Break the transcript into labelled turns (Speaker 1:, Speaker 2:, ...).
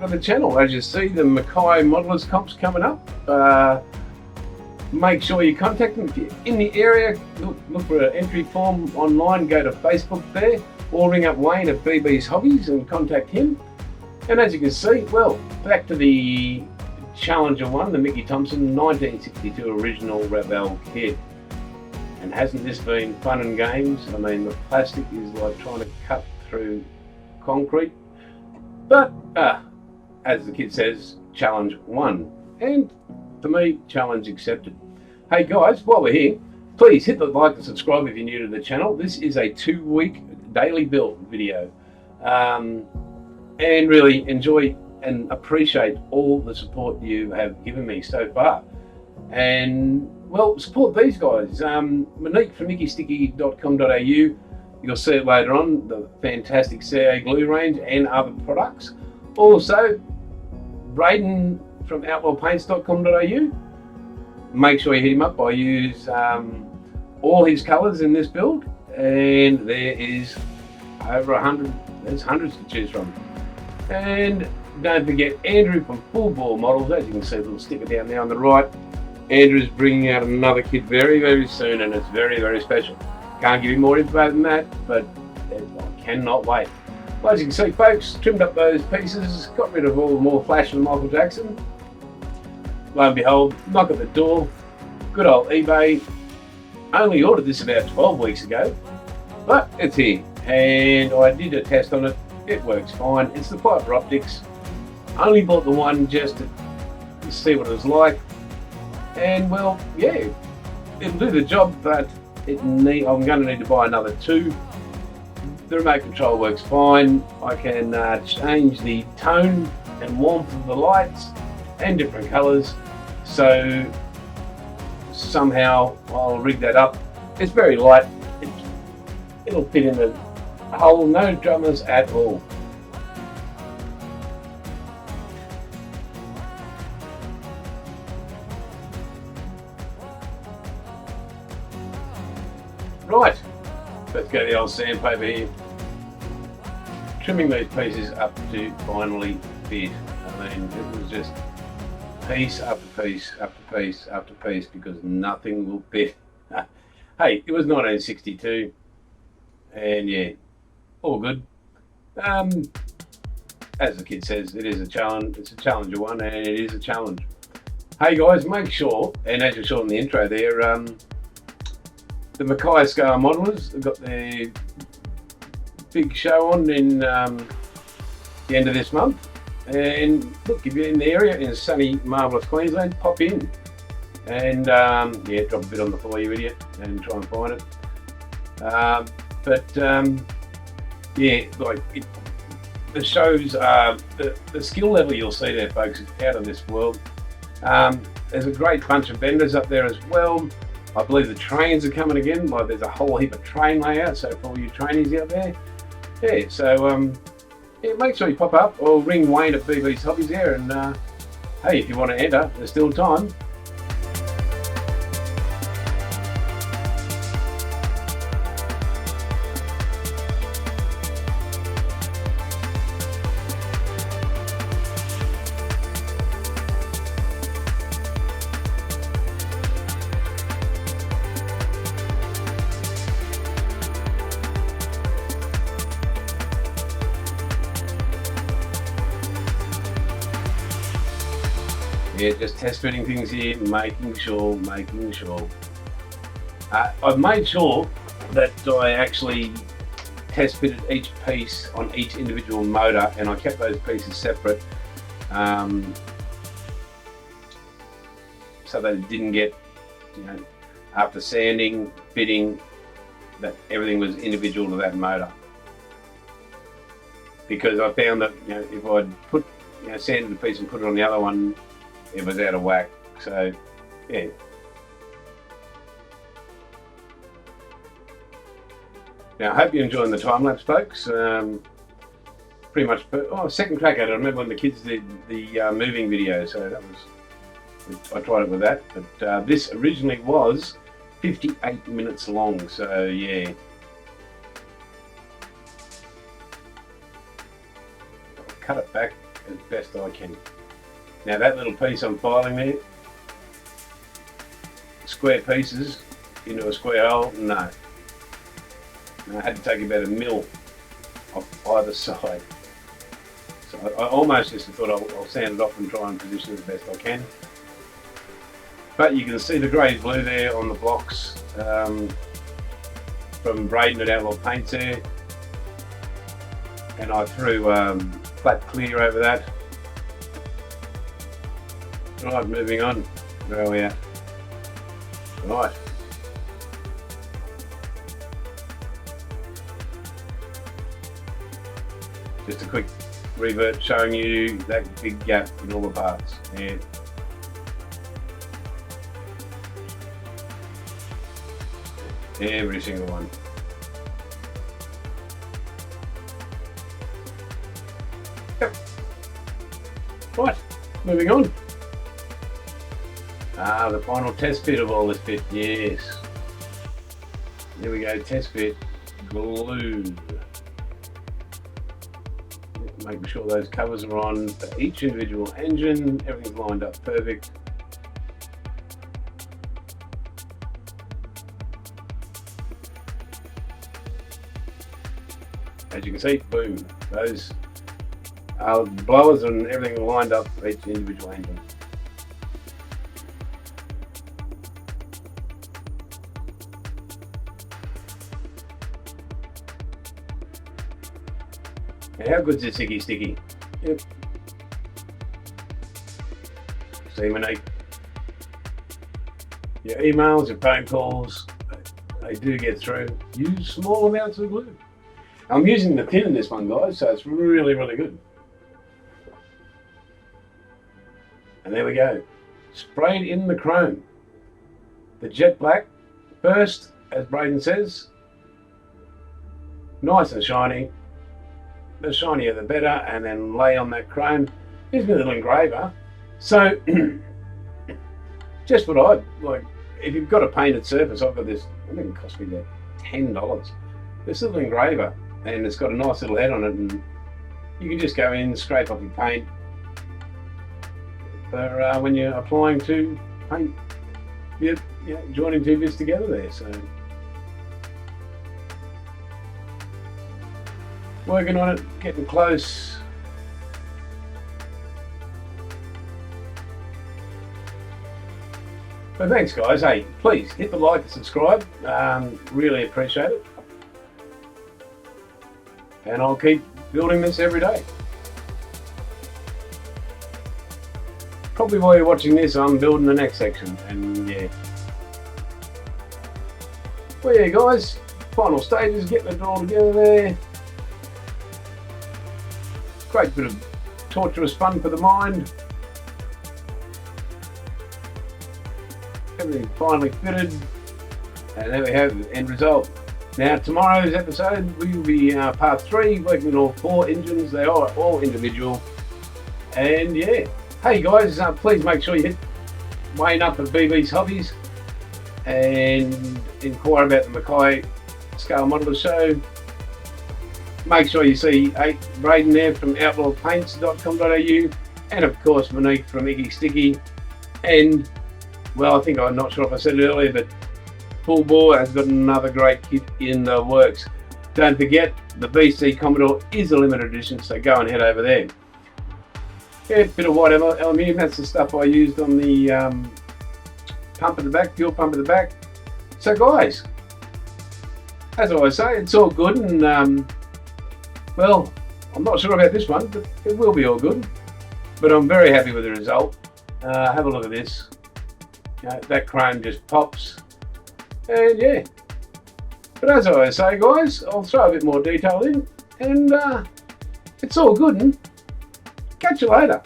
Speaker 1: to the channel. As you see, the Mackay Modelers Comp's coming up. Make sure you contact them if you're in the area. Look for an entry form online, go to Facebook there, or ring up Wayne at BB's Hobbies and contact him. And as you can see, well, back to the Challenger one, the Mickey Thompson 1962 original REVELL kit. And hasn't this been fun and games? I mean, the plastic is like trying to cut through concrete. But, as the kid says, challenge won. And for me, challenge accepted. Hey guys, while we're here, please hit the like and subscribe if you're new to the channel. This is a 2-week daily build video. And really enjoy and appreciate all the support you have given me so far. And well, support these guys. Monique from MickeySticky.com.au. You'll see it later on, the fantastic CA glue range and other products. Also, Braden from OutwellPaints.com.au. Make sure you hit him up. I use all his colours in this build, and there is over 100. There's hundreds to choose from. And don't forget Andrew from Full Bore Models. As you can see, a little sticker down there on the right. Andrew's bringing out another kit very, very soon, and it's very, very special. Can't give you more info than that, but I cannot wait. Well, as you can see, folks, trimmed up those pieces, got rid of all the more flash and Michael Jackson. Lo and behold, knock at the door, good old eBay. Only ordered this about 12 weeks ago, but it's here. And I did a test on it, it works fine. It's the fibre optics. Only bought the one just to see what it was like. And well, yeah, it'll do the job, but I'm going to need to buy another 2. The remote control works fine. I can change the tone and warmth of the lights and different colours. So somehow I'll rig that up. It's very light. It'll fit in the hole, no dramas at all. Right, let's go to the old sandpaper here. Trimming these pieces up to finally fit. I mean, it was just piece after piece after piece after piece because nothing will fit. Hey, it was 1962, and yeah, all good. As the kid says, it is a challenge. It's a Challenger one, and it is a challenge. Hey guys, make sure, and as you saw in the intro there, the Mackay Scale Modelers have got their big show on in the end of this month. And look, if you're in the area in sunny, marvellous Queensland, pop in. And yeah, drop a bit on the floor, you idiot, and try and find it. Yeah, like the shows, the skill level you'll see there, folks, is out of this world. There's a great bunch of vendors up there as well. I believe the trains are coming again. Like there's a whole heap of train layouts, so for all you trainees out there. Yeah, so yeah, make sure you pop up or ring Wayne at BB's Hobbies there, and hey, if you want to enter, there's still time. Yeah, just test fitting things here, making sure. I've made sure that I actually test fitted each piece on each individual motor, and I kept those pieces separate so that it didn't get, you know, after sanding, fitting, that everything was individual to that motor. Because I found that, you know, if I'd put, you know, sanded a piece and put it on the other one, it was out of whack. So yeah, now I hope you're enjoying the time lapse, folks. Pretty much, second crack at it. I remember when the kids did the moving video, so that was, I tried it with that. But this originally was 58 minutes long, so yeah. Cut it back as best I can. Now that little piece I'm filing there, square pieces into a square hole, no. I had to take about 1 mil off either side. So I almost just thought I'll sand it off and try and position it as best I can. But you can see the grey blue there on the blocks from braiding it out with paints there. And I threw flat clear over that. Right, moving on. Where are we at? Right. Just a quick revert showing you that big gap in all the parts. Yeah. Every single one. Yep. Right, moving on. The final test bit of all this bit, yes. Here we go, test bit, glue. Making sure those covers are on for each individual engine, everything's lined up perfect. As you can see, boom, those blowers and everything lined up for each individual engine. How good's this sticky? Yep. See, Monique, your emails, your phone calls, they do get through. Use small amounts of glue. I'm using the thin in this one, guys, so it's really, really good. And there we go. Sprayed in the chrome. The jet black, first, as Braden says, nice and shiny. The shinier the better, and then lay on that chrome. Here's my little engraver. So, just what I'd like, if you've got a painted surface, I've got this, I think it cost me about $10. This little engraver, and it's got a nice little head on it, and you can just go in, scrape off your paint for when you're applying to paint. Yep, yeah, joining two bits together there. So, working on it, getting close. But thanks, guys. Hey, please hit the like and subscribe. Really appreciate it. And I'll keep building this every day. Probably while you're watching this, I'm building the next section. And yeah. Well, yeah, guys. Final stages, getting it all together there. Great bit of torturous fun for the mind. Everything finally fitted, and there we have the end result. Now tomorrow's episode will be part 3, working on all 4 engines. They are all individual, and yeah. Hey guys, please make sure you hit Wayne up at BB's Hobbies and inquire about the Mackay Scale Modeller Show. Make sure you see Braden there from outlawpaints.com.au, and of course Monique from Iggy Sticky, and well, I think I'm not sure if I said it earlier, but Full Bore has got another great kit in the works. Don't forget, the BC Commodore is a limited edition, so go and head over there. Yeah, bit of white aluminium, that's the stuff I used on the pump at the back, fuel pump at the back. So guys, as I always say, it's all good, and well, I'm not sure about this one, but it will be all good. But I'm very happy with the result. Have a look at this. That chrome just pops. And yeah. But as I always say, guys, I'll throw a bit more detail in. And it's all good. And catch you later.